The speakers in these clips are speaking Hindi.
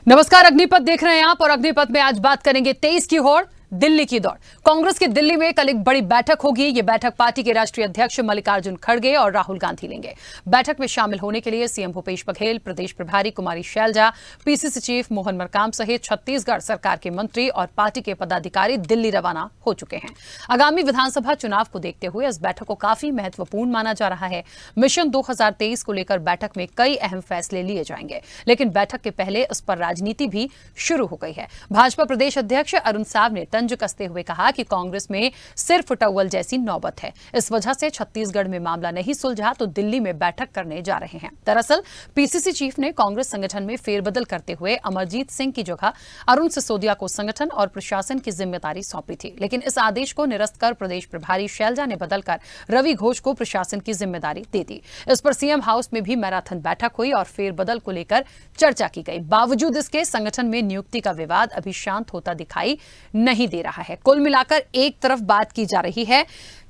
नमस्कार, अग्निपथ देख रहे हैं आप और अग्निपथ में आज बात करेंगे 23 की होड़ दिल्ली की दौड़। कांग्रेस की दिल्ली में कल एक बड़ी बैठक होगी। ये बैठक पार्टी के राष्ट्रीय अध्यक्ष मल्लिकार्जुन खड़गे और राहुल गांधी लेंगे। बैठक में शामिल होने के लिए सीएम भूपेश बघेल, प्रदेश प्रभारी कुमारी शैलजा, पीसीसी चीफ मोहन मरकाम सहित छत्तीसगढ़ सरकार के मंत्री और पार्टी के पदाधिकारी दिल्ली रवाना हो चुके हैं। आगामी विधानसभा चुनाव को देखते हुए इस बैठक को काफी महत्वपूर्ण माना जा रहा है। मिशन 2023 को लेकर बैठक में कई अहम फैसले लिए जाएंगे, लेकिन बैठक के पहले इस पर राजनीति भी शुरू हो गई है। भाजपा प्रदेश अध्यक्ष अरुण साव ने तंज कसते हुए कहा कि कांग्रेस में सिर्फ टॉवल जैसी नौबत है। इस वजह से छत्तीसगढ़ में मामला नहीं सुलझा तो दिल्ली में बैठक करने जा रहे हैं। दरअसल पीसीसी चीफ ने कांग्रेस संगठन में फेरबदल करते हुए अमरजीत सिंह की जगह अरुण सिसोदिया को संगठन और प्रशासन की जिम्मेदारी सौंपी थी, लेकिन इस आदेश को निरस्त कर प्रदेश प्रभारी शैलजा ने बदलकर रवि घोष को प्रशासन की जिम्मेदारी दे दी। इस पर सीएम हाउस में भी मैराथन बैठक हुई और फेरबदल को लेकर चर्चा की गई। बावजूद इसके संगठन में नियुक्ति का विवाद अभी शांत होता दिखाई नहीं दे रहा है। कुल मिलाकर एक तरफ बात की जा रही है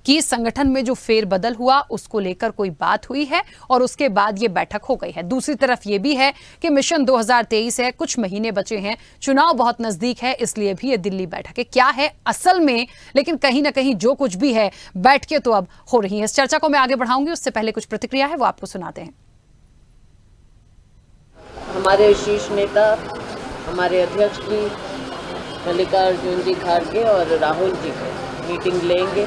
कि संगठन में जो फेरबदल हुआ उसको लेकर कोई बात हुई है और उसके बाद ये बैठक हो गई है। दूसरी तरफ ये भी है कि मिशन 2023 है, कुछ महीने बचे हैं, चुनाव बहुत नजदीक है, इसलिए भी ये दिल्ली बैठक है। क्या है असल में, लेकिन कहीं ना कहीं जो कुछ भी है बैठकें तो अब हो रही है। इस चर्चा को मैं आगे बढ़ाऊंगी, उससे पहले कुछ प्रतिक्रिया है वो आपको सुनाते हैं। हमारे शीर्ष नेता, हमारे अध्यक्ष जी मल्लिकार्जुन जी खड़गे और राहुल जी मीटिंग लेंगे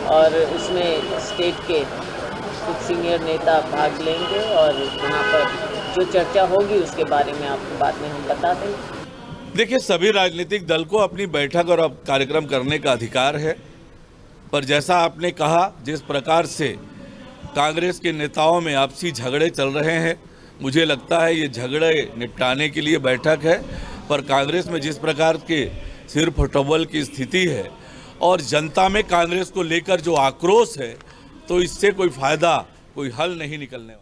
और उसमें स्टेट के कुछ सीनियर नेता भाग लेंगे और वहाँ पर जो चर्चा होगी उसके बारे में आपको बाद में हम बता देंगे। देखिए, सभी राजनीतिक दल को अपनी बैठक और कार्यक्रम करने का अधिकार है, पर जैसा आपने कहा, जिस प्रकार से कांग्रेस के नेताओं में आपसी झगड़े चल रहे हैं, मुझे लगता है ये झगड़े निपटाने के लिए बैठक है। पर कांग्रेस में जिस प्रकार के सिर्फ टॉवल की स्थिति है और जनता में कांग्रेस को लेकर जो आक्रोश है, तो इससे कोई फायदा, कोई हल नहीं निकलने वाला।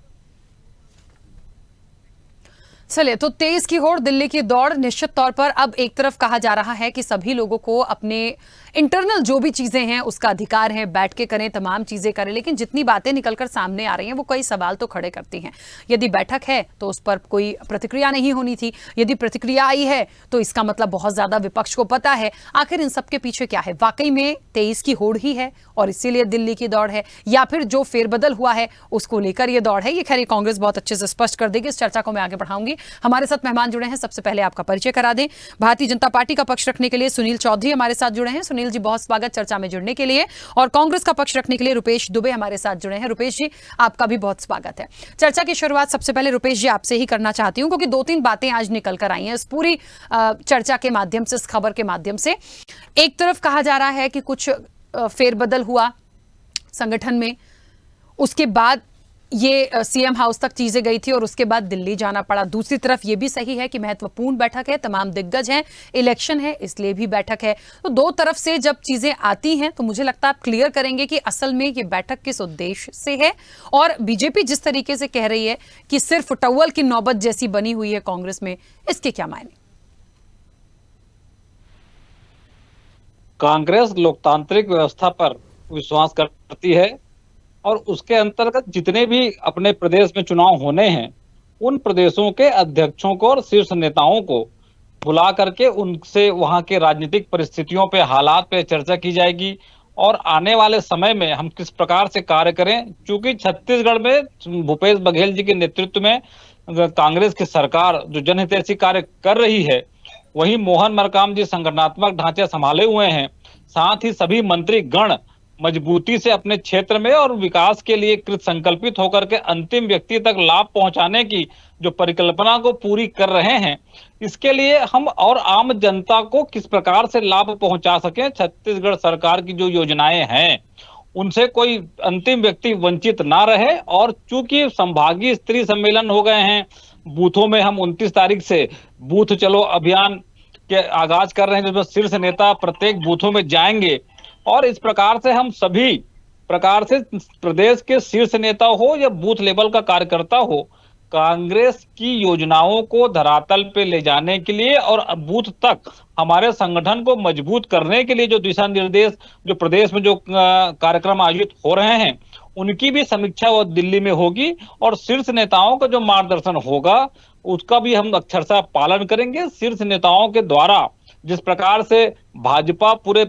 चलिए, तो 23 की होड़ दिल्ली की दौड़। निश्चित तौर पर अब एक तरफ कहा जा रहा है कि सभी लोगों को अपने इंटरनल जो भी चीजें हैं उसका अधिकार है, बैठ के करें, तमाम चीजें करें, लेकिन जितनी बातें निकलकर सामने आ रही हैं वो कई सवाल तो खड़े करती हैं। यदि बैठक है तो उस पर कोई प्रतिक्रिया नहीं होनी थी, यदि प्रतिक्रिया आई है तो इसका मतलब बहुत ज्यादा विपक्ष को पता है। आखिर इन सबके पीछे क्या है? वाकई में 23 की होड़ ही है और इसीलिए दिल्ली की दौड़ है, या फिर जो फेरबदल हुआ है उसको लेकर ये दौड़ है? ये खैर कांग्रेस बहुत अच्छे से स्पष्ट कर देगी। इस चर्चा को मैं आगे बढ़ाऊंगी। हमारे साथ मेहमान जुड़े हैं, सबसे पहले आपका परिचय करा दें। भारतीय जनता पार्टी का पक्ष रखने के लिए सुनील चौधरी हमारे साथ जुड़े हैं। सुनील जी, बहुत स्वागत चर्चा में जुड़ने के लिए। और कांग्रेस का पक्ष रखने के लिए रुपेश दुबे हमारे साथ जुड़े हैं। रुपेश जी, आपका भी बहुत स्वागत है। चर्चा की शुरुआत सबसे पहले रुपेश जी आपसे ही करना चाहती हूं, क्योंकि 2-3 बातें आज निकल कर आई हैं इस पूरी चर्चा के माध्यम से, इस खबर के माध्यम से। एक तरफ कहा जा रहा है कि कुछ फेरबदल हुआ संगठन में, उसके बाद ये सीएम हाउस तक चीजें गई थी और उसके बाद दिल्ली जाना पड़ा। दूसरी तरफ ये भी सही है कि महत्वपूर्ण बैठक है, तमाम दिग्गज हैं, इलेक्शन है, इसलिए भी बैठक है। तो दो तरफ से जब चीजें आती हैं तो मुझे लगता है आप क्लियर करेंगे कि असल में ये बैठक किस उद्देश्य से है। और बीजेपी जिस तरीके से कह रही है कि सिर्फ टॉवल की नौबत जैसी बनी हुई है कांग्रेस में, इसके क्या मायने? कांग्रेस लोकतांत्रिक व्यवस्था पर विश्वास करती है और उसके अंतर्गत जितने भी अपने प्रदेश में चुनाव होने हैं, उन प्रदेशों के अध्यक्षों को और शीर्ष नेताओं को बुला करके उनसे वहां के राजनीतिक परिस्थितियों पे, हालात पे चर्चा की जाएगी और आने वाले समय में हम किस प्रकार से कार्य करें। क्योंकि छत्तीसगढ़ में भूपेश बघेल जी के नेतृत्व में कांग्रेस की सरकार जो जनहितैषी कार्य कर रही है, वहीं मोहन मरकाम जी संगठनात्मक ढांचे संभाले हुए हैं। साथ ही सभी मंत्री गण मजबूती से अपने क्षेत्र में और विकास के लिए कृत संकल्पित होकर के अंतिम व्यक्ति तक लाभ पहुंचाने की जो परिकल्पना को पूरी कर रहे हैं, इसके लिए हम और आम जनता को किस प्रकार से लाभ पहुंचा सकें। छत्तीसगढ़ सरकार की जो योजनाएं हैं उनसे कोई अंतिम व्यक्ति वंचित ना रहे। और चूंकि संभागीय स्तरीय सम्मेलन हो गए हैं, बूथों में हम 29 तारीख से बूथ चलो अभियान के आगाज कर रहे हैं, जिसमें शीर्ष नेता प्रत्येक बूथों में जाएंगे और इस प्रकार से हम सभी प्रकार से प्रदेश के शीर्ष नेता हो या बूथ लेवल का कार्यकर्ता हो, कांग्रेस की योजनाओं को धरातल पे ले जाने के लिए और बूथ तक हमारे संगठन को मजबूत करने के लिए जो दिशा निर्देश, जो प्रदेश में जो कार्यक्रम आयोजित हो रहे हैं, उनकी भी समीक्षा वो दिल्ली में होगी और शीर्ष नेताओं का जो मार्गदर्शन होगा उसका भी हम अक्षरशः पालन करेंगे। शीर्ष नेताओं के द्वारा जिस प्रकार से भाजपा पूरे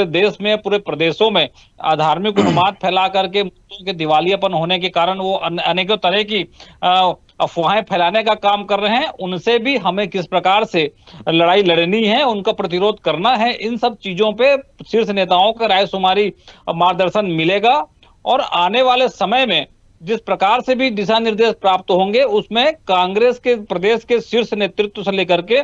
देश में, पूरे प्रदेशों में अधार्मिक उन्माद फैला करके मुद्दों के दिवालियापन होने के कारण वो अनेकों तरह की अफवाहें फैलाने का काम कर रहे हैं, उनसे भी हमें किस प्रकार से लड़ाई लड़नी है, उनका प्रतिरोध करना है, इन सब चीजों पे शीर्ष नेताओं का रायशुमारी मार्गदर्शन मिलेगा। और आने वाले समय में जिस प्रकार से भी दिशा निर्देश प्राप्त होंगे, उसमें कांग्रेस के प्रदेश के शीर्ष नेतृत्व से लेकर के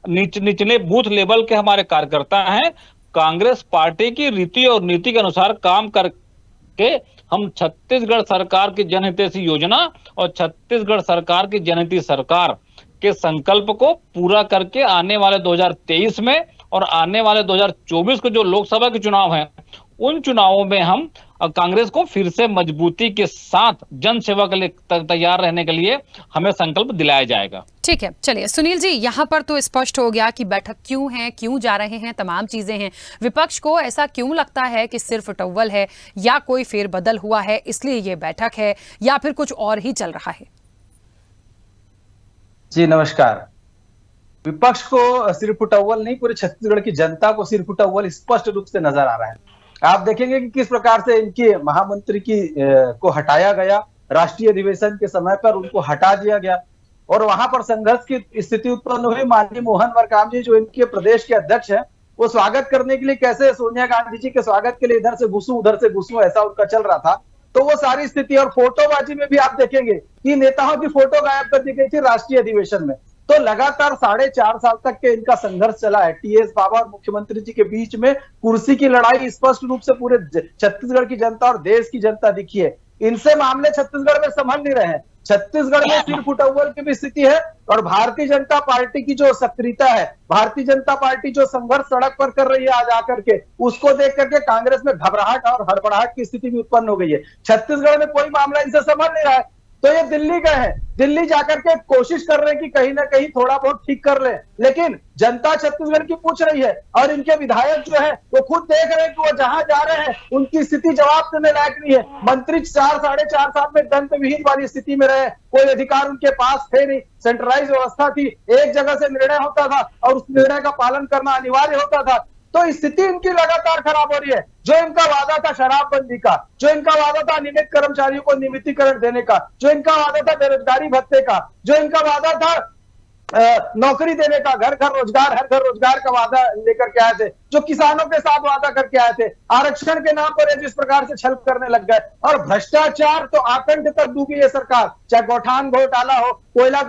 निचले बूथ लेवल के हमारे कार्यकर्ता हैं, कांग्रेस पार्टी की रीति और नीति के अनुसार काम करके हम छत्तीसगढ़ सरकार की जनहितैषी योजना और छत्तीसगढ़ सरकार की जनहितैषी सरकार के संकल्प को पूरा करके आने वाले 2023 में और आने वाले 2024 के जो लोकसभा के चुनाव हैं, उन चुनावों में हम कांग्रेस को फिर से मजबूती के साथ जन सेवा के लिए तैयार रहने के लिए हमें संकल्प दिलाया जाएगा। ठीक है, चलिए सुनील जी, यहाँ पर तो स्पष्ट हो गया कि बैठक क्यों है, क्यों जा रहे हैं, तमाम चीजें हैं। विपक्ष को ऐसा क्यों लगता है कि सिर्फ टव्वल है या कोई फेरबदल हुआ है इसलिए ये बैठक है, या फिर कुछ और ही चल रहा है? जी नमस्कार। विपक्ष को सिर्फ टव्वल नहीं, पूरे छत्तीसगढ़ की जनता को सिर्फ टव्वल स्पष्ट रूप से नजर आ रहा है। आप देखेंगे कि किस प्रकार से इनके महामंत्री को हटाया गया, राष्ट्रीय अधिवेशन के समय पर उनको हटा दिया गया और वहां पर संघर्ष की स्थिति उत्पन्न हुई। माननीय मोहन मरकाम जी जो इनके प्रदेश के अध्यक्ष हैं, वो स्वागत करने के लिए कैसे सोनिया गांधी जी के स्वागत के लिए इधर से घुसूं उधर से घुसूं, ऐसा उनका चल रहा था। तो वो सारी स्थिति, और फोटोबाजी में भी आप देखेंगे कि नेताओं की फोटो गायब कर दी गई थी राष्ट्रीय अधिवेशन में। तो लगातार 4.5 साल तक के इनका संघर्ष चला है। टीएस बाबा और मुख्यमंत्री जी के बीच में कुर्सी की लड़ाई स्पष्ट रूप से पूरे छत्तीसगढ़ की जनता और देश की जनता दिखी है। इनसे मामले छत्तीसगढ़ में संभल नहीं रहे हैं। छत्तीसगढ़ में सिर्फ टव्वल की भी स्थिति है और भारतीय जनता पार्टी की जो सक्रियता है, भारतीय जनता पार्टी जो संघर्ष सड़क पर कर रही है आज आकर के, उसको देख करके कांग्रेस में घबराहट और हड़बड़ाहट की स्थिति भी उत्पन्न हो गई है। छत्तीसगढ़ में कोई मामला इनसे संभल नहीं रहा है, तो ये दिल्ली गए हैं, दिल्ली जाकर के कोशिश कर रहे हैं कि कहीं ना कहीं थोड़ा बहुत ठीक कर ले, लेकिन जनता छत्तीसगढ़ की पूछ रही है और इनके विधायक जो है वो खुद देख रहे हैं कि वो जहां जा रहे हैं उनकी स्थिति जवाब देने लायक नहीं है। मंत्री 4-4.5 साल में दंत विहीन वाली स्थिति में रहे, कोई अधिकार उनके पास थे नहीं, सेंट्रलाइज व्यवस्था थी, एक जगह से निर्णय होता था और उस निर्णय का पालन करना अनिवार्य होता था। तो स्थिति इनकी लगातार खराब हो रही है। जो इनका वादा था शराबबंदी का, जो इनका वादा था नियमित कर्मचारियों को नियमितीकरण देने का, जो इनका वादा था बेरोजगारी भत्ते का, जो इनका वादा था नौकरी देने का, घर घर रोजगार, हर घर रोजगार का वादा लेकर के आए थे, जो किसानों के साथ वादा करके आए थे, आरक्षण के नाम पर जिस प्रकार से छल करने लग गए, और भ्रष्टाचार तो आकंठ तक डूबी है सरकार। चाहे गौठान घोटाला हो, कोयला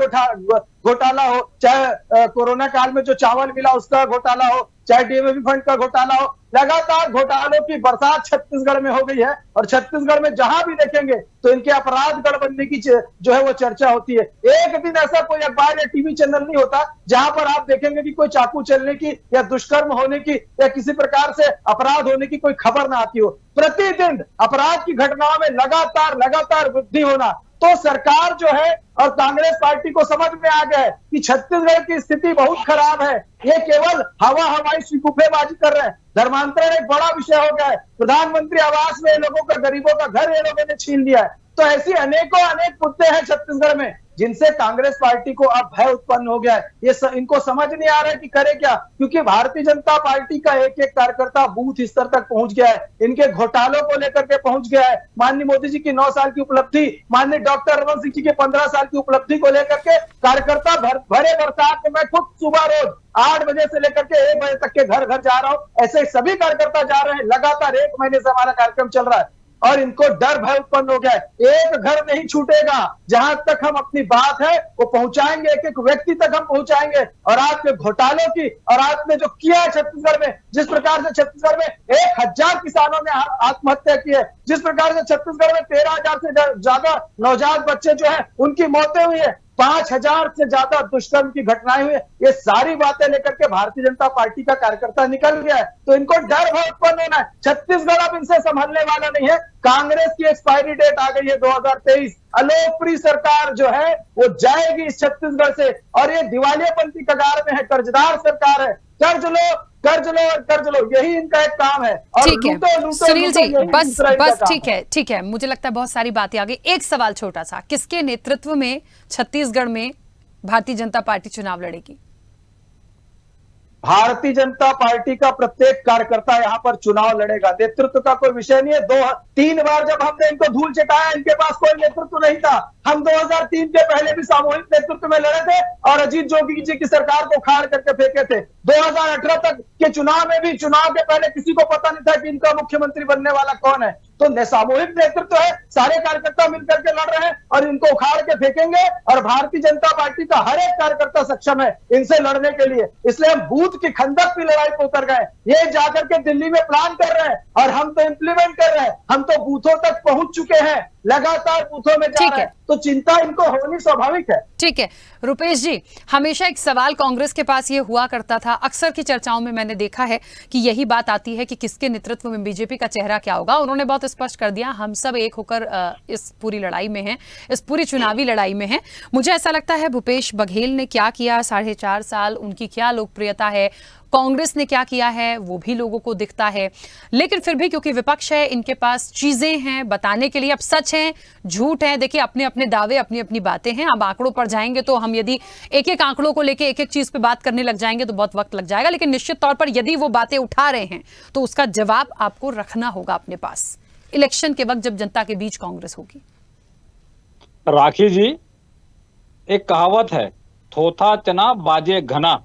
घोटाला हो, चाहे कोरोना काल में जो चावल मिला उसका घोटाला हो, चाहे डीएमएफी फंड का घोटाला हो, लगातार घोटालों की बरसात छत्तीसगढ़ में हो गई है। और छत्तीसगढ़ में जहां भी देखेंगे तो इनके अपराध गढ़बंदी की जो है वो चर्चा होती है। एक दिन ऐसा कोई अखबार या टीवी चैनल नहीं होता जहां पर आप देखेंगे कि कोई चाकू चलने की या दुष्कर्म होने की या किसी प्रकार से अपराध होने की कोई खबर ना आती हो। प्रतिदिन अपराध की घटनाओं में लगातार वृद्धि होना, तो सरकार जो है और कांग्रेस पार्टी को समझ में आ गया है कि छत्तीसगढ़ की स्थिति बहुत खराब है। ये केवल हवाई शिकुफेबाजी कर रहे हैं। धर्मांतरण एक बड़ा विषय हो गया है। प्रधानमंत्री आवास में लोगों का, गरीबों का घर ये लोगों ने छीन लिया है। तो ऐसी अनेक मुद्दे हैं छत्तीसगढ़ में जिनसे कांग्रेस पार्टी को अब भय उत्पन्न हो गया है। ये इनको समझ नहीं आ रहा है कि करे क्या, क्योंकि भारतीय जनता पार्टी का एक एक कार्यकर्ता बूथ स्तर तक पहुंच गया है, इनके घोटालों को लेकर के पहुंच गया है। माननीय मोदी जी की 9 साल की उपलब्धि, माननीय डॉक्टर रमन सिंह जी के 15 साल की उपलब्धि को लेकर के कार्यकर्ता भरे बरसात में, मैं खुद सुबह रोज 8 बजे से लेकर के 1 बजे तक के घर घर जा रहा हूं, ऐसे सभी कार्यकर्ता जा रहे हैं। लगातार 1 महीने से हमारा कार्यक्रम चल रहा है और इनको डर भय उत्पन्न हो गया है। एक घर नहीं छूटेगा जहां तक हम अपनी बात है वो पहुंचाएंगे, एक एक व्यक्ति तक हम पहुंचाएंगे। और आज के घोटालों की, और आज ने जो किया है छत्तीसगढ़ में, जिस प्रकार से छत्तीसगढ़ में 1000 किसानों ने आत्महत्या की है, जिस प्रकार से छत्तीसगढ़ में 13,000 से ज्यादा नवजात बच्चे जो है उनकी मौतें हुई है, 5,000 से ज्यादा दुष्कर्म की घटनाएं हुई, ये सारी बातें लेकर के भारतीय जनता पार्टी का कार्यकर्ता निकल गया है। तो इनको डर भय उत्पन्न होना है। छत्तीसगढ़ अब इनसे संभलने वाला नहीं है। कांग्रेस की एक्सपायरी डेट आ गई है 2023। अलोकप्रिय सरकार जो है वो जाएगी इस छत्तीसगढ़ से, और ये दिवालियापन की कगार में है, कर्जदार सरकार है। कर्ज लो, यही इनका एक काम है। और ठीक है सुनील जी, बस ठीक है, मुझे लगता है बहुत सारी बातें आ गई। एक सवाल छोटा सा, किसके नेतृत्व में छत्तीसगढ़ में भारतीय जनता पार्टी चुनाव लड़ेगी? भारतीय जनता पार्टी का प्रत्येक कार्यकर्ता यहाँ पर चुनाव लड़ेगा। नेतृत्व का कोई विषय नहीं है। 3 बार जब हमने इनको धूल चटाया, इनके पास कोई नेतृत्व नहीं था। हम 2003 के पहले भी सामूहिक नेतृत्व में लड़े थे और अजीत जोगी जी की सरकार को खाड़ करके फेंके थे। 2018 तक के चुनाव में भी, चुनाव के पहले किसी को पता नहीं था कि इनका मुख्यमंत्री बनने वाला कौन है। तो सामूहिक नेतृत्व है, सारे कार्यकर्ता मिलकर के लड़ रहे हैं और इनको उखाड़ के फेंकेंगे। और भारतीय जनता पार्टी का हर एक कार्यकर्ता सक्षम है इनसे लड़ने के लिए। इसलिए हम बूथ की खंदक की लड़ाई को उतर गए। ये जाकर के दिल्ली में प्लान कर रहे हैं और हम तो इंप्लीमेंट कर रहे हैं। हम तो बूथों तक पहुंच चुके हैं, लगातार बूथों में जा रहे हैं। तो चिंता इनको होनी स्वाभाविक है। ठीक है रुपेश जी, हमेशा एक सवाल कांग्रेस के पास ये हुआ करता था, अक्सर की चर्चाओं में मैंने देखा है कि यही बात आती है कि किसके नेतृत्व में बीजेपी का चेहरा क्या होगा। उन्होंने बहुत स्पष्ट कर दिया, हम सब एक होकर इस पूरी लड़ाई में हैं, इस पूरी चुनावी लड़ाई में हैं। मुझे ऐसा लगता है भूपेश बघेल ने क्या किया 4.5 साल, उनकी क्या लोकप्रियता है, कांग्रेस ने क्या किया है वो भी लोगों को दिखता है। लेकिन फिर भी क्योंकि विपक्ष है, इनके पास चीजें हैं बताने के लिए। अब सच है झूठ है, देखिए अपने अपने दावे, अपनी अपनी बातें हैं। अब आंकड़ों पर जाएंगे तो हम यदि एक एक आंकड़ों को लेके एक एक चीज पे बात करने लग जाएंगे तो बहुत वक्त लग जाएगा। लेकिन निश्चित तौर पर यदि वो बातें उठा रहे हैं तो उसका जवाब आपको रखना होगा अपने पास इलेक्शन के वक्त, जब जनता के बीच कांग्रेस होगी। राखी जी, एक कहावत है, थोथा चना बाजे घना।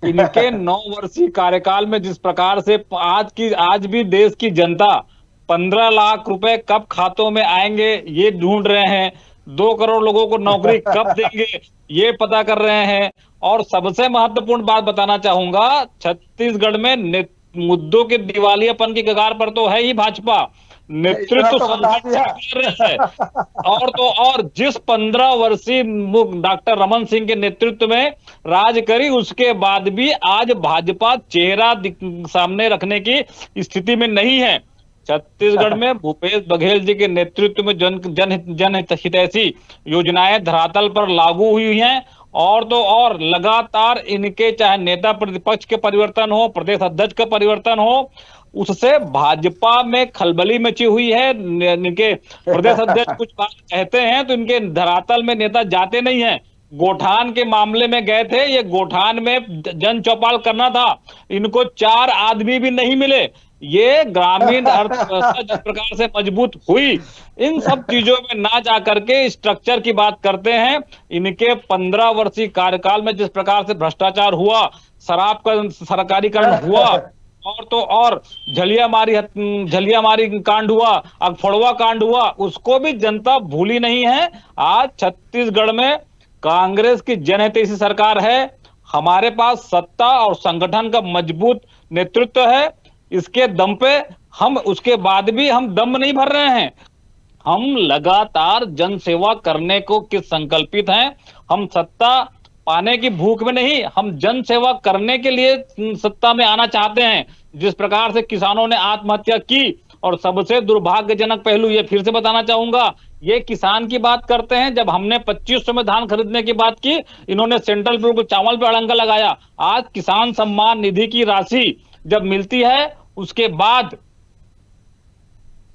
इनके 9 वर्षीय कार्यकाल में जिस प्रकार से आज भी देश की जनता 15 लाख रुपए कब खातों में आएंगे ये ढूंढ रहे हैं, 2 करोड़ लोगों को नौकरी कब देंगे ये पता कर रहे हैं। और सबसे महत्वपूर्ण बात बताना चाहूंगा, छत्तीसगढ़ में मुद्दों के दिवालियापन की कगार पर तो है ही भाजपा, नेतृत्व है। और तो और जिस 15 वर्षीय डॉक्टर रमन सिंह के नेतृत्व में राज करी, उसके बाद भी आज भाजपा चेहरा सामने रखने की स्थिति में नहीं है। छत्तीसगढ़ में भूपेश बघेल जी के नेतृत्व में जन हितैषी योजनाएं धरातल पर लागू हुई हैं। और तो और लगातार इनके चाहे नेता प्रतिपक्ष के परिवर्तन हो, प्रदेश अध्यक्ष का परिवर्तन हो, उससे भाजपा में खलबली मची हुई है। इनके प्रदेश अध्यक्ष कुछ बात कहते हैं तो इनके धरातल में नेता जाते नहीं हैं। गोठान के मामले में गए थे, ये गोठान में जन चौपाल करना था, इनको 4 आदमी भी नहीं मिले। ये ग्रामीण अर्थव्यवस्था जिस प्रकार से मजबूत हुई, इन सब चीजों में ना जा करके स्ट्रक्चर की बात करते हैं। इनके 15 वर्षीय कार्यकाल में जिस प्रकार से भ्रष्टाचार हुआ, शराब का सरकारीकरण हुआ, और तो और झलियामारी कांड हुआ, अगफड़वा कांड हुआ, उसको भी जनता भूली नहीं है। आज छत्तीसगढ़ में कांग्रेस की जनहितैषी सरकार है, हमारे पास सत्ता और संगठन का मजबूत नेतृत्व है। इसके दम पे हम, उसके बाद भी हम दम नहीं भर रहे हैं, हम लगातार जन सेवा करने को किस संकल्पित हैं। हम सत्ता पाने की भूख में नहीं, हम जन सेवा करने के लिए सत्ता में आना चाहते हैं। जिस प्रकार से किसानों ने आत्महत्या की, और सबसे दुर्भाग्यजनक पहलू ये फिर से बताना चाहूंगा, ये किसान की बात करते हैं। जब हमने 2500 में धान खरीदने की बात की, इन्होंने सेंट्रल बैंक को चावल पे अड़ंगा लगाया। आज किसान सम्मान निधि की राशि जब मिलती है, उसके बाद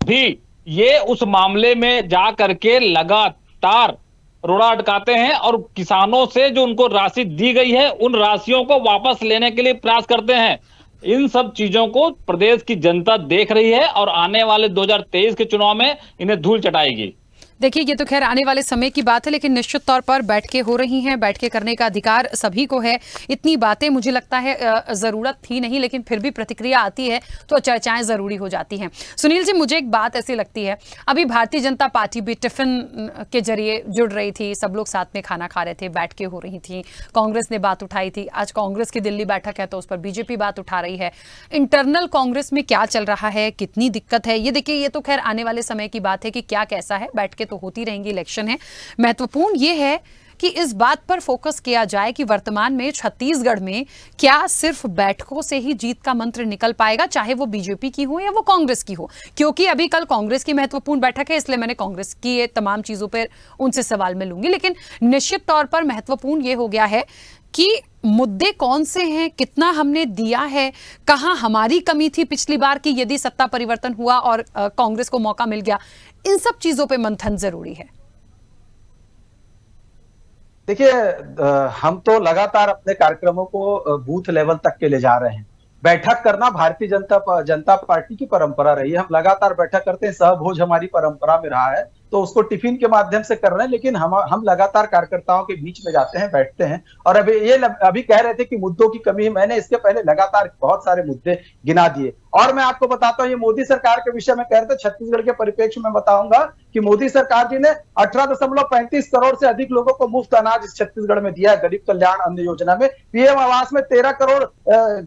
भी ये उस मामले में जा करके लगातार रोड़ा अटकाते हैं और किसानों से जो उनको राशि दी गई है उन राशियों को वापस लेने के लिए प्रयास करते हैं। इन सब चीजों को प्रदेश की जनता देख रही है और आने वाले 2023 के चुनाव में इन्हें धूल चटाएगी। देखिए ये तो खैर आने वाले समय की बात है, लेकिन निश्चित तौर पर बैठकें हो रही हैं, बैठकें करने का अधिकार सभी को है। इतनी बातें मुझे लगता है ज़रूरत थी नहीं, लेकिन फिर भी प्रतिक्रिया आती है तो चर्चाएं ज़रूरी हो जाती हैं। सुनील जी, मुझे एक बात ऐसी लगती है, अभी भारतीय जनता पार्टी भी टिफिन के जरिए जुड़ रही थी, सब लोग साथ में खाना खा रहे थे, बैठकें हो रही थी, कांग्रेस ने बात उठाई थी। आज कांग्रेस की दिल्ली बैठक है तो उस पर बीजेपी बात उठा रही है। इंटरनल कांग्रेस में क्या चल रहा है, कितनी दिक्कत है, ये देखिए ये तो खैर आने वाले समय की बात है कि क्या कैसा है। बैठकें तो होती रहेंगी, इलेक्शन है। महत्वपूर्ण यह है कि इस बात पर फोकस किया जाए कि वर्तमान में छत्तीसगढ़ में क्या सिर्फ बैठकों से ही जीत का मंत्र निकल पाएगा, चाहे वो बीजेपी की हो या वो कांग्रेस की हो। क्योंकि अभी कल कांग्रेस की महत्वपूर्ण बैठक है, इसलिए मैंने कांग्रेस की ये तमाम चीजों पर उनसे सवाल मैं लूंगी। लेकिन निश्चित तौर पर महत्वपूर्ण यह हो गया है कि मुद्दे कौन से हैं, कितना हमने दिया है, कहां हमारी कमी थी पिछली बार की यदि सत्ता परिवर्तन हुआ और कांग्रेस को मौका मिल गया। इन सब चीजों पे मंथन जरूरी है। देखिए हम तो लगातार अपने कार्यक्रमों को बूथ लेवल तक के ले जा रहे हैं। बैठक करना भारतीय जनता पार्टी की परंपरा रही है। हम लगातार बैठक करते हैं, सहभोज हमारी परंपरा में रहा है, तो उसको टिफिन के माध्यम से कर रहे हैं। लेकिन हम लगातार कार्यकर्ताओं के बीच में जाते हैं, बैठते हैं। और अभी कह रहे थे कि मुद्दों की कमी है, मैंने इसके पहले लगातार बहुत सारे मुद्दे गिना दिए। और मैं आपको बताता हूं, ये मोदी सरकार के विषय में कह रहे थे, छत्तीसगढ़ के परिप्रेक्ष्य में बताऊंगा कि मोदी सरकार जी ने 18.35 करोड़ से अधिक लोगों को मुफ्त अनाज इस छत्तीसगढ़ में दिया है। गरीब कल्याण अन्न योजना में, पीएम आवास में 13 करोड़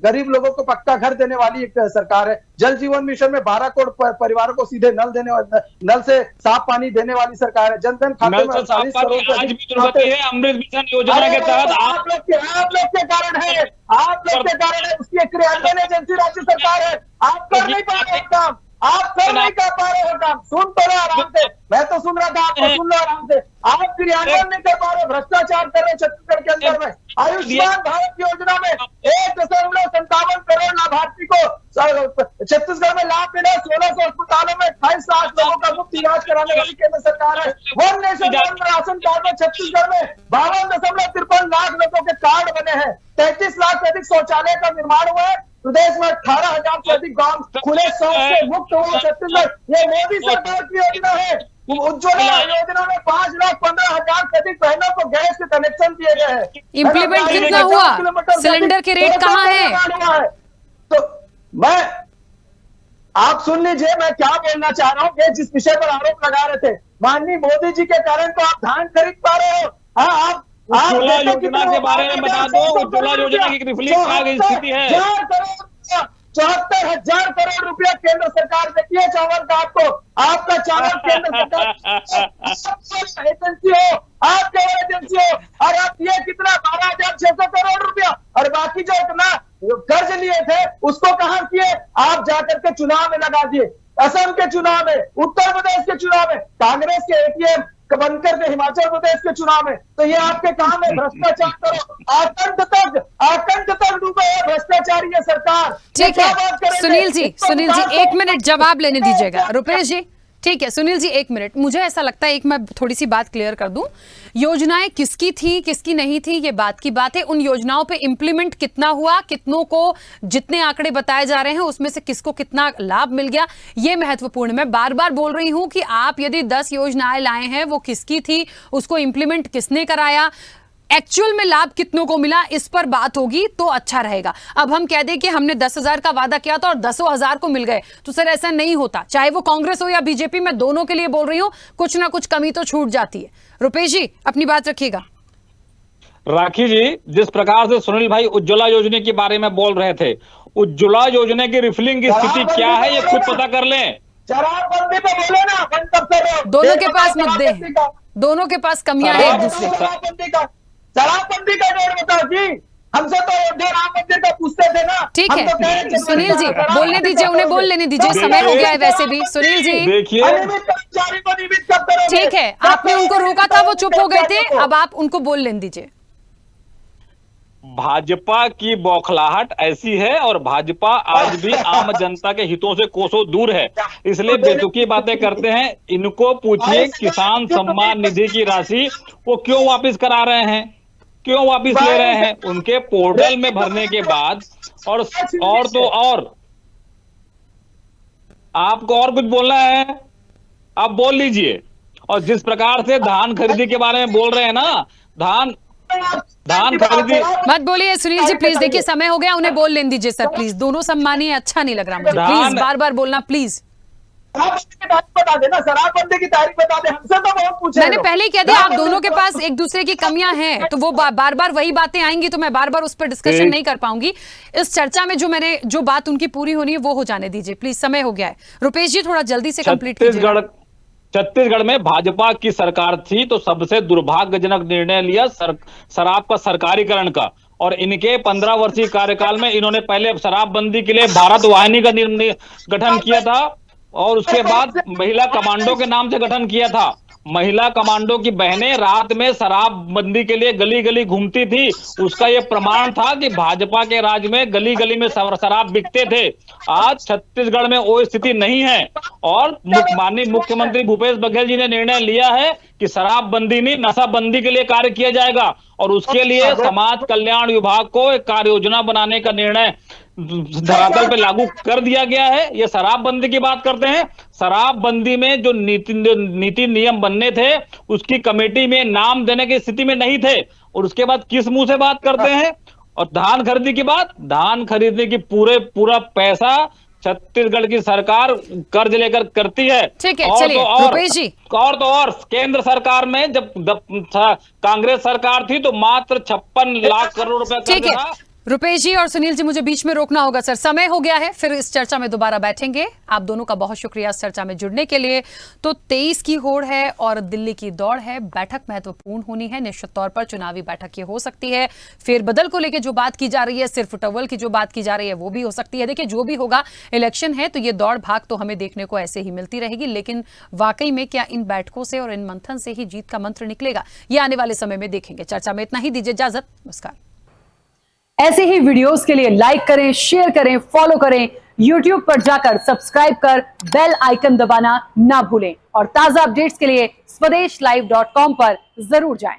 गरीब लोगों को पक्का घर देने वाली एक सरकार है। जल जीवन मिशन में 12 करोड़ परिवारों को सीधे नल से साफ पानी देने वाली सरकार है। जनधन खाते में 48 करोड़ आज भी दुर्गति है। अमृत मिशन योजना के तहत आप लोग के कारण है, आप लोग के कारण है। उसकी क्रियान्वयन एजेंसी राज्य सरकार है। आप कर नहीं पा रहे हो काम, आप कर नहीं कर पा रहे हो काम। सुन तो रहे आराम से, मैं तो सुन रहा था, आपको सुन लो आराम से। आप क्रियान्वयन नहीं कर पा रहे, भ्रष्टाचार कर रहे छत्तीसगढ़ के अंदर में। आयुष्मान भारत योजना में 1.57 करोड़ लाभार्थी को छत्तीसगढ़ में लाभ मिला। 1600 अस्पतालों में 28 लाख लोगों का मुफ्त इलाज कराने वाली केंद्र सरकार है। One nation one ration card में छत्तीसगढ़ में 52.53 लाख लोगों के कार्ड बने हैं। 33 लाख से अधिक शौचालय का निर्माण हुआ है। प्रदेश में 18,000 से अधिक गांव खुले शौच से मुक्त हुए छत्तीसगढ़। ये मोदी सरकार की योजना है। उज्ज्वला योजना में 5,15,000 से अधिक बहनों को गैस के कनेक्शन दिए गए हैं। इम्प्लीमेंट कितना हुआ? सिलेंडर के रेट कहाँ है? तो मैं आप सुन लीजिए, मैं क्या बोलना चाह रहा हूँ कि जिस विषय पर आरोप लगा रहे थे, माननीय मोदी जी के कारण तो आप धान खरीद पा रहे हो। हाँ, आप उज्ज्वला योजना के बारे में बता दो। उज्ज्वला योजना की रिफिलिंग क्या स्थिति है? 74,000 करोड़ रुपया केंद्र सरकार देती है चावल का। आपका चावल केंद्र सरकार एजेंसी हो, आप केवल एजेंसी हो। और आप ये कितना 12,600 करोड़ रुपया, और बाकी जो इतना कर्ज लिए थे उसको कहां किए? आप जाकर के चुनाव में लगा दिए। असम के चुनाव में, उत्तर प्रदेश के चुनाव में, कांग्रेस के एटीएम बनकर के हिमाचल प्रदेश के चुनाव में। तो ये आपके काम है, भ्रष्टाचार करो। आतंक तक डूबे है भ्रष्टाचारी ये सरकार। ठीक है सुनील जी, एक मिनट जवाब लेने दीजिएगा। रुपेश जी, ठीक है सुनील जी, एक मिनट। मुझे ऐसा लगता है, एक मैं थोड़ी सी बात क्लियर कर दूं। योजनाएं किसकी थी किसकी नहीं थी ये बात की बात है। उन योजनाओं पे इंप्लीमेंट कितना हुआ, कितनों को जितने आंकड़े बताए जा रहे हैं उसमें से किसको कितना लाभ मिल गया, ये महत्वपूर्ण। मैं बार बार बोल रही हूं कि आप यदि 10 योजनाएं लाए हैं, वो किसकी थी, उसको इंप्लीमेंट किसने कराया, एक्चुअल में लाभ कितनों को मिला, इस पर बात होगी तो अच्छा रहेगा। अब हम कह दें कि हमने 10,000 का वादा किया था और 10,000 को मिल गए, तो सर ऐसा नहीं होता। चाहे वो कांग्रेस हो या बीजेपी, मैं दोनों के लिए बोल रही हूं, कुछ ना कुछ कमी तो छूट जाती है। रुपेश जी अपनी बात रखिएगा। राखी जी, जिस प्रकार से सुनील भाई उज्ज्वला योजना के बारे में बोल रहे थे, उज्ज्वला योजना की रिफिलिंग की स्थिति क्या है ये खुद पता कर लें। शराबबंदी पे बोले ना, बंद कब से हो? दोनों के पास मुद्दे हैं, दोनों के पास कमियां हैं एक दूसरे की। शराबबंदी का जोड़ बताओ जी। हमसे तो अयोध्या राम मंदिर का पूछते थे ना। ठीक है सुनील जी, बोलने दीजिए, उन्हें बोल लेने दीजिए, समय हो गया है वैसे भी। सुनील जी देखिए, ठीक है, आपने उनको रोका था, वो चुप हो गए थे, अब आप उनको बोल लेने दीजिए। भाजपा की बौखलाहट ऐसी है और भाजपा आज भी आम जनता के हितों से कोसों दूर है, इसलिए बेतुकी बातें करते हैं। इनको पूछिए किसान सम्मान निधि की राशि वो क्यों वापस करा रहे हैं, क्यों वापस ले रहे हैं? उनके पोर्टल में भरने के बाद और आपको और कुछ बोलना है आप बोल लीजिए। और जिस प्रकार से धान खरीदी के बारे में बोल रहे हैं ना, धान खरीदी मत बोलिए सुनील जी प्लीज। देखिए समय हो गया, उन्हें बोल लेने दीजिए सर प्लीज। दोनों सम्मानीय, अच्छा नहीं लग रहा मुझे, प्लीज बार बार बोलना प्लीज। बता देना, शराबबंदी की तारीख बता दे। हमसे तो बहुत पूछे, मैंने पहले ही कह दिया आप दोनों के पास एक दूसरे की कमियां हैं, तो वो बार बार वही बातें आएंगी, तो मैं बार बार उस पर डिस्कशन नहीं कर पाऊंगी। इस चर्चा में जो बात उनकी पूरी होनी है वो हो जाने दीजिए प्लीज, समय हो गया है। रुपेश जी थोड़ा जल्दी से कंप्लीट कीजिए। छत्तीसगढ़ में भाजपा की सरकार थी तो सबसे दुर्भाग्यजनक निर्णय लिया शराब का सरकारीकरण का, और इनके 15 वर्षीय कार्यकाल में इन्होंने पहले शराबबंदी के लिए भारत वाहिनी का गठन किया था और उसके बाद महिला कमांडो के नाम से गठन किया था, महिला कमांडो की बहनें रात में शराबबंदी के लिए गली गली घूमती थी, उसका यह प्रमाण था कि भाजपा के राज में गली गली में शराब बिकते थे। आज छत्तीसगढ़ में वो स्थिति नहीं है और माननीय मुख्यमंत्री भूपेश बघेल जी ने निर्णय लिया है कि शराबबंदी नहीं, नशाबंदी के लिए कार्य किया जाएगा और उसके लिए समाज कल्याण विभाग को एक कार्य योजना बनाने का निर्णय धरातल पे लागू कर दिया गया है। ये शराबबंदी की बात करते हैं, शराबबंदी में जो नीति नियम बनने थे उसकी कमेटी में नाम देने की स्थिति में नहीं थे और उसके बाद किस मुंह से बात करते हैं। और धान खरीदी की बात, धान खरीदने की पूरा पैसा छत्तीसगढ़ की सरकार कर्ज लेकर करती है। ठीक है, चलिए रुपेश जी। और केंद्र सरकार में जब कांग्रेस सरकार थी तो मात्र 56 लाख करोड़ रुपए कर्ज था। रुपेश जी और सुनील जी, मुझे बीच में रोकना होगा सर, समय हो गया है, फिर इस चर्चा में दोबारा बैठेंगे। आप दोनों का बहुत शुक्रिया इस चर्चा में जुड़ने के लिए। तो 23 की होड़ है और दिल्ली की दौड़ है, बैठक महत्वपूर्ण होनी है, निश्चित तौर पर चुनावी बैठक ये हो सकती है। फेरबदल को लेकर जो बात की जा रही है, सिर्फ टवल की जो बात की जा रही है वो भी हो सकती है। देखिए, जो भी होगा, इलेक्शन है तो ये दौड़ भाग तो हमें देखने को ऐसे ही मिलती रहेगी, लेकिन वाकई में क्या इन बैठकों से और इन मंथन से ही जीत का मंत्र निकलेगा, ये आने वाले समय में देखेंगे। चर्चा में इतना ही, दीजिए इजाजत, नमस्कार। ऐसे ही वीडियोस के लिए लाइक करें, शेयर करें, फॉलो करें, YouTube पर जाकर सब्सक्राइब कर बेल आइकन दबाना ना भूलें और ताजा अपडेट्स के लिए स्वदेशलाइव.com पर जरूर जाएं।